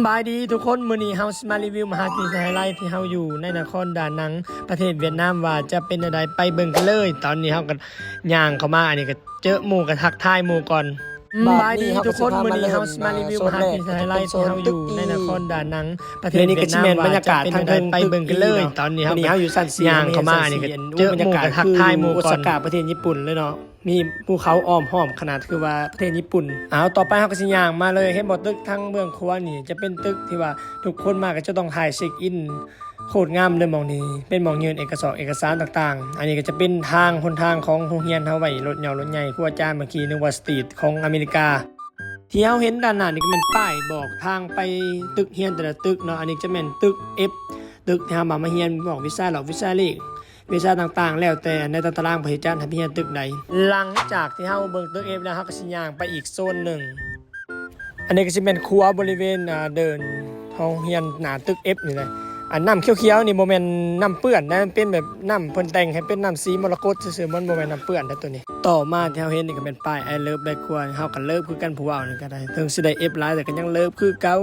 บายดีทุกคนมื้อนี้เฮาสิมารีวิวมหาวิทยาลัยที่เฮาอยู่ในนครดานังประเทศเวียดนามว่าจะเป็นจั่งใดไปเบิ่งกันเลยตอนนี้เฮาก็ย่างเข้ามาอันนี้ก็เจอหมู่ก็ทักทายหมู่ก่อนบายดีทุกคนมื้อนี้เฮาสิมารีวิวมหาวิทยาลัยที่เฮาอยู่ในนครดานังประเทศเวียดนามว่าจะเป็นจั่งใดไปเบิ่งกันเลยตอนนี้เฮาอยู่ชั้น4ย่างเข้ามาอันนี้ก็เจอหมู่ก็ทักทายหมู่ก่อนอากาศประเทศญี่ปุ่นเลยเนาะมีภูเขาอ้อมห้อมขนาดคือว่าประเทศญี่ปุ่นต่อไปเฮาก็สิย่างมาเลยเห็นบ่ตึกทางเบื้องขวานี่จะเป็นตึกที่ว่าทุกคนมาก็จะต้องถ่ายเช็คอินโคตรงามเลยหม่องนี้เป็นหม่องยื่นเอกสารต่างๆอันนี้ก็จะเป็นทางหนทางของโรงเรียนเฮาไว้รถเหยารถใหญ่ครูอาจารย์เมื่อกี้นึกว่าสตรีทของอเมริกาที่เฮาเห็นด้านหน้านี่ก็เป็นป้ายบอกทางไปตึกเรียนแต่ละตึกเนาะอันนี้จะเป็นตึก F ตึกที่เฮามาเรียนบอกวิชาหรอกวิชาเลขวิชาต่างๆแล้วแต่ในตารางประจารย์ให้เรียนตึกใดหลังจากที่เฮาเบิ่งตึก F แล้วเฮาก็สิย่างไปอีกโซนหนึ่งอันนี้ก็สิเป็นครัวบริเวณเดินห้องเรียนหน้าตึก F นี่เลยน้ำเขียวๆนี่บ่แม่นน้ำเปื้อนนะมันเป็นแบบน้ำเพิ่นแต่งให้เป็นน้ำสีมรกตซื่อๆมันบ่แม่นน้ำเปื้อนนะตัวนี้ต่อมาที่เฮาเห็นนี่ก็เป็นป้าย I love ได้ครัวเฮาก็เลิฟคือกันผู้เว้านี่ก็ได้ถึงสิได้ F หลายแต่ก็ยังเลิฟคือเก่า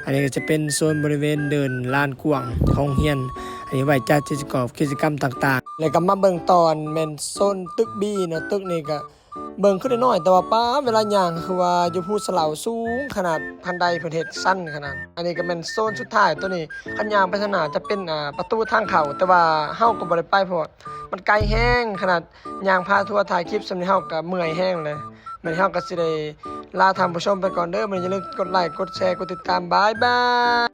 อันนี้ก็จะเป็นโซนบริเวณเดินลานกว้างของเรียนอันนี้ไว้จัดกิจกรรมต่างๆแล้วก็มาเบิ่งตอนแม่นโซนตึก B เนาะตึกนี้ก็เบิ่งขึ้นได้น้อยแต่ว่าป้าเวลาย่างคือว่าอยู่ภูสะเหลาสูงขนาดพันไดเพิ่นเฮ็ดสั้นขนาดอันนี้ก็เป็นโซนสุดท้ายตัวนี้คันย่างไปทางหน้าจะเป็นประตูทางเข้าแต่ว่าเฮาก็บ่ได้ไปเพราะมันไกลแห้งขนาดย่างพาทัวร์ถ่ายคลิปสำนี้เฮาก็เมื่อยแห้งเลยมื้อนี้เฮาก็สิได้ลาท่านผู้ชมไปก่อนเด้อมื้อนี้อย่าลืมกดไลค์กดแชร์กดติดตามบ๊ายบาย